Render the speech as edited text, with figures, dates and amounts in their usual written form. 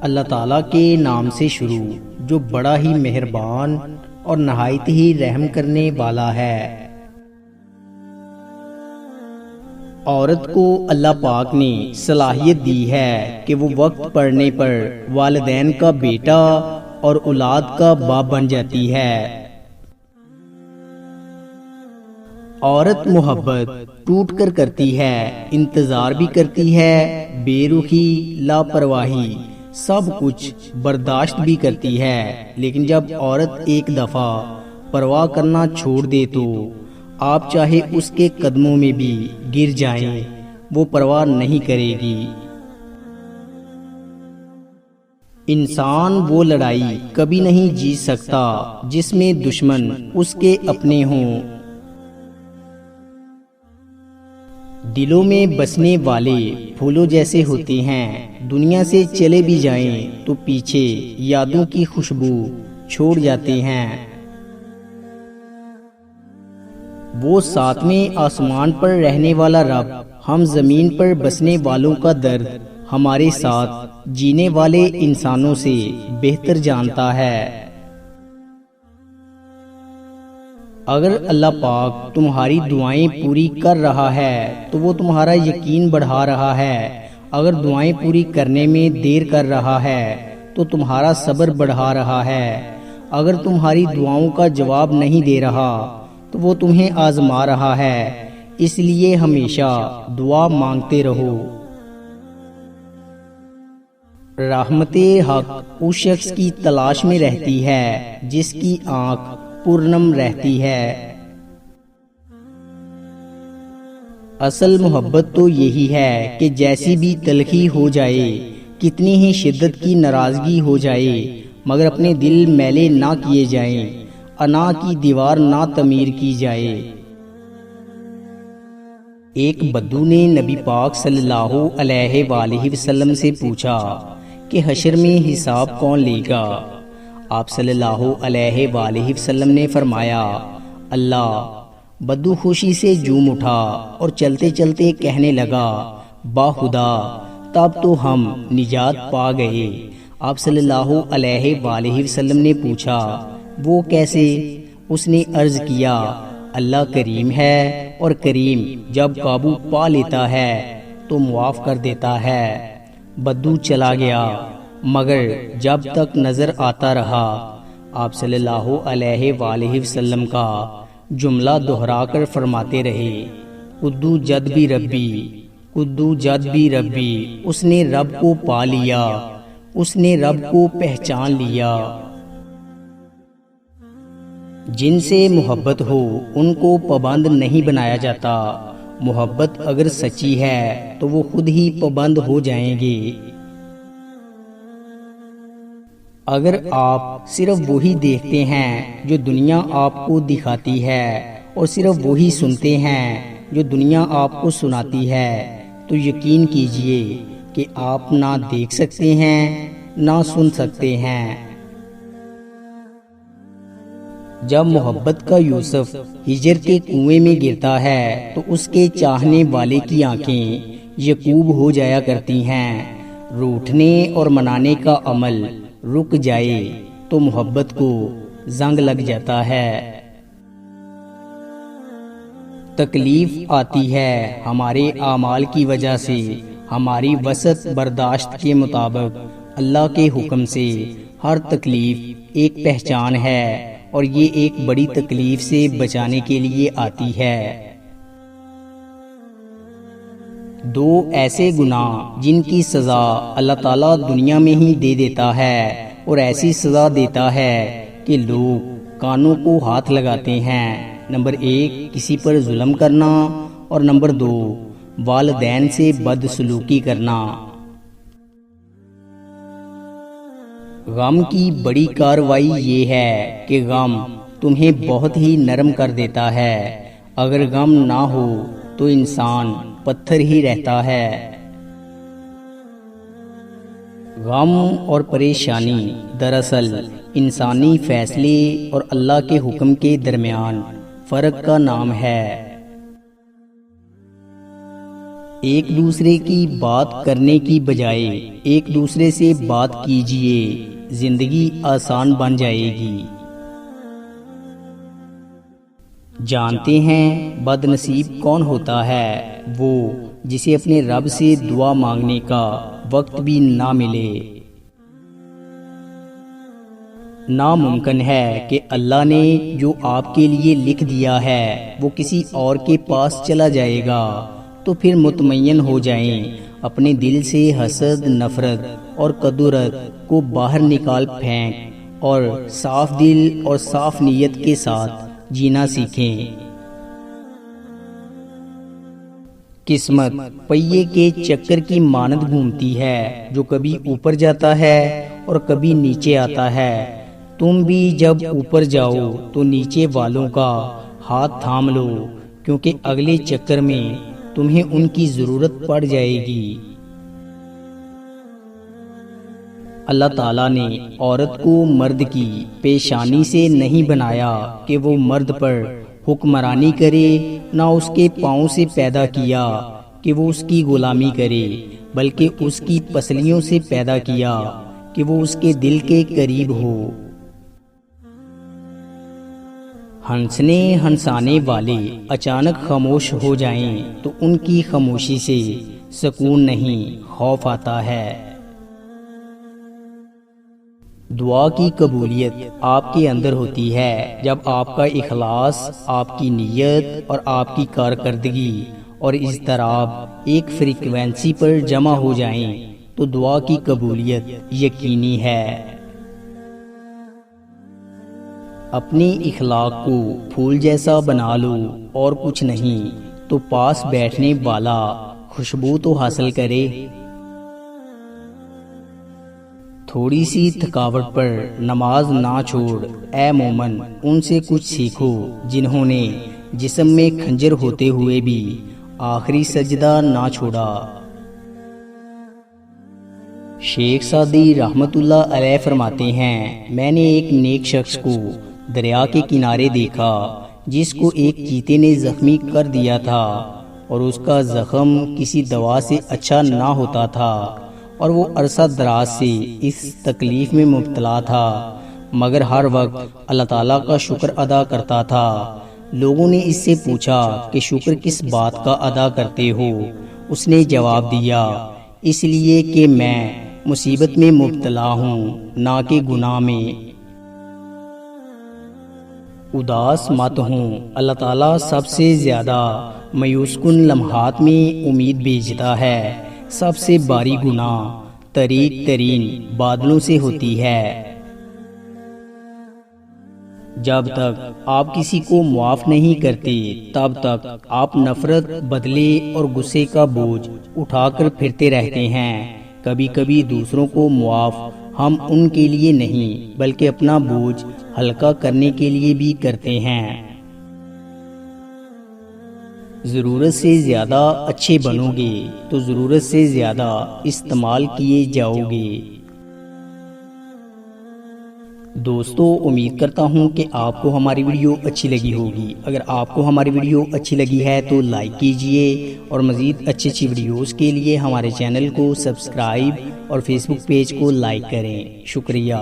اللہ تعالیٰ کے نام سے شروع جو بڑا ہی مہربان اور نہایت ہی رحم کرنے والا ہے۔ عورت کو اللہ پاک نے صلاحیت دی ہے کہ وہ وقت پڑنے پر والدین کا بیٹا اور اولاد کا باپ بن جاتی ہے۔ عورت محبت ٹوٹ کر کرتی ہے، انتظار بھی کرتی ہے، بے رخی، لاپرواہی، سب کچھ برداشت بھی کرتی ہے، لیکن جب عورت ایک دفعہ پرواہ کرنا چھوڑ دے تو آپ چاہے اس کے قدموں میں بھی گر جائیں، وہ پرواہ نہیں کرے گی۔ انسان وہ لڑائی کبھی نہیں جیت سکتا جس میں دشمن اس کے اپنے ہوں۔ دلوں میں بسنے والے پھولوں جیسے ہوتے ہیں، دنیا سے چلے بھی جائیں تو پیچھے یادوں کی خوشبو چھوڑ جاتے ہیں۔ وہ ساتویں آسمان پر رہنے والا رب ہم زمین پر بسنے والوں کا درد ہمارے ساتھ جینے والے انسانوں سے بہتر جانتا ہے۔ اگر اللہ پاک تمہاری دعائیں پوری کر رہا ہے تو وہ تمہارا یقین بڑھا رہا ہے، اگر دعائیں پوری کرنے میں دیر کر رہا ہے تو تمہارا صبر بڑھا رہا ہے، اگر تمہاری دعاؤں کا جواب نہیں دے رہا تو وہ تمہیں آزما رہا ہے، اس لیے ہمیشہ دعا مانگتے رہو۔ رحمت حق اس شخص کی تلاش میں رہتی ہے جس کی آنکھ پورنم رہتی ہے۔ اصل محبت تو یہی ہے کہ جیسی بھی تلخی ہو جائے، کتنی ہی شدت کی ناراضگی ہو جائے، مگر اپنے دل میلے نہ کیے جائیں، انا کی دیوار نہ تعمیر کی جائے۔ ایک بدو نے نبی پاک صلی اللہ علیہ وآلہ وسلم سے پوچھا کہ حشر میں حساب کون لے گا؟ آپ صلی اللہ علیہ وآلہ وسلم نے فرمایا اللہ۔ بدو خوشی سے جھوم اٹھا اور چلتے چلتے کہنے لگا باخدا تب تو ہم نجات پا گئے۔ آپ صلی اللہ علیہ وآلہ وسلم نے پوچھا وہ کیسے؟ اس نے عرض کیا اللہ کریم ہے اور کریم جب قابو پا لیتا ہے تو معاف کر دیتا ہے۔ بدو چلا گیا مگر جب تک نظر آتا رہا آپ صلی اللہ علیہ وآلہ وسلم کا جملہ دہرا کر فرماتے رہے قدو جد بھی ربی، قدو جد بھی ربی۔ اس نے رب کو پا لیا، اس نے رب کو پہچان لیا۔ جن سے محبت ہو ان کو پابند نہیں بنایا جاتا، محبت اگر سچی ہے تو وہ خود ہی پابند ہو جائیں گے۔ اگر آپ صرف وہی دیکھتے ہیں جو دنیا آپ کو دکھاتی ہے اور صرف وہی سنتے ہیں جو دنیا آپ کو سناتی ہے تو یقین کیجئے کہ آپ نہ دیکھ سکتے ہیں نہ سن سکتے ہیں۔ جب محبت کا یوسف ہجر کے کنویں میں گرتا ہے تو اس کے چاہنے والے کی آنکھیں یعقوب ہو جایا کرتی ہیں۔ روٹھنے اور منانے کا عمل رک جائے تو محبت کو زنگ لگ جاتا ہے۔ تکلیف آتی ہے ہمارے اعمال کی وجہ سے، ہماری وسعت برداشت کے مطابق۔ اللہ کے حکم سے ہر تکلیف ایک پہچان ہے اور یہ ایک بڑی تکلیف سے بچانے کے لیے آتی ہے۔ دو ایسے گناہ جن کی سزا اللہ تعالیٰ دنیا میں ہی دے دیتا ہے اور ایسی سزا دیتا ہے کہ لوگ کانوں کو ہاتھ لگاتے ہیں۔ نمبر 1 کسی پر ظلم کرنا اور نمبر 2 والدین سے بدسلوکی کرنا۔ غم کی بڑی کارروائی یہ ہے کہ غم تمہیں بہت ہی نرم کر دیتا ہے۔ اگر غم نہ ہو تو انسان پتھر ہی رہتا ہے۔ غم اور پریشانی دراصل انسانی فیصلے اور اللہ کے حکم کے درمیان فرق کا نام ہے۔ ایک دوسرے کی بات کرنے کی بجائے ایک دوسرے سے بات کیجیے، زندگی آسان بن جائے گی۔ جانتے ہیں بد نصیب کون ہوتا ہے؟ وہ جسے اپنے رب سے دعا مانگنے کا وقت بھی نہ ملے۔ ناممکن ہے کہ اللہ نے جو آپ کے لیے لکھ دیا ہے وہ کسی اور کے پاس چلا جائے گا، تو پھر مطمئن ہو جائیں، اپنے دل سے حسد، نفرت اور کدورت کو باہر نکال پھینک اور صاف دل اور صاف نیت کے ساتھ جینا سیکھیں۔ قسمت پہیے کے چکر کی مانند گھومتی ہے، جو کبھی اوپر جاتا ہے اور کبھی نیچے آتا ہے۔ تم بھی جب اوپر جاؤ تو نیچے والوں کا ہاتھ تھام لو، کیونکہ اگلے چکر میں تمہیں ان کی ضرورت پڑ جائے گی۔ اللہ تعالیٰ نے عورت کو مرد کی پیشانی سے نہیں بنایا کہ وہ مرد پر حکمرانی کرے، نہ اس کے پاؤں سے پیدا کیا کہ وہ اس کی غلامی کرے، بلکہ اس کی پسلیوں سے پیدا کیا کہ وہ اس کے دل کے قریب ہو۔ ہنسنے ہنسانے والے اچانک خاموش ہو جائیں تو ان کی خاموشی سے سکون نہیں، خوف آتا ہے۔ دعا کی قبولیت آپ کے اندر ہوتی ہے جب آپ کا اخلاص، آپ کی نیت اور آپ کی کارکردگی اور اضطراب ایک فریکوینسی پر جمع ہو جائیں تو دعا کی قبولیت یقینی ہے۔ اپنی اخلاق کو پھول جیسا بنا لو اور کچھ نہیں تو پاس بیٹھنے والا خوشبو تو حاصل کرے۔ تھوڑی سی تھکاوٹ پر نماز نہ چھوڑ، اے مومن ان سے کچھ سیکھو جنہوں نے جسم میں خنجر ہوتے ہوئے بھی آخری سجدہ نہ چھوڑا۔ شیخ سعدی رحمت اللہ علیہ فرماتے ہیں، میں نے ایک نیک شخص کو دریا کے کنارے دیکھا جس کو ایک چیتے نے زخمی کر دیا تھا، اور اس کا زخم کسی دوا سے اچھا نہ ہوتا تھا، اور وہ عرصہ دراز سے اس تکلیف میں مبتلا تھا، مگر ہر وقت اللہ تعالیٰ کا شکر ادا کرتا تھا۔ لوگوں نے اس سے پوچھا کہ شکر کس بات کا ادا کرتے ہو؟ اس نے جواب دیا، اس لیے کہ میں مصیبت میں مبتلا ہوں، نہ کہ گناہ میں۔ اداس مت ہوں، اللہ تعالیٰ سب سے زیادہ مایوس کن لمحات میں امید بھیجتا ہے۔ سب سے باری گناہ طریق ترین بادلوں سے ہوتی ہے۔ جب تک آپ کسی کو معاف نہیں کرتے تب تک آپ نفرت، بدلے اور غصے کا بوجھ اٹھا کر پھرتے رہتے ہیں۔ کبھی کبھی دوسروں کو معاف ہم ان کے لیے نہیں بلکہ اپنا بوجھ ہلکا کرنے کے لیے بھی کرتے ہیں۔ ضرورت سے زیادہ اچھے بنو گے تو ضرورت سے زیادہ استعمال کیے جاؤ گے۔ دوستو، امید کرتا ہوں کہ آپ کو ہماری ویڈیو اچھی لگی ہوگی۔ اگر آپ کو ہماری ویڈیو اچھی لگی ہے تو لائک کیجئے، اور مزید اچھی ویڈیوز کے لیے ہمارے چینل کو سبسکرائب اور فیس بک پیج کو لائک کریں۔ شکریہ۔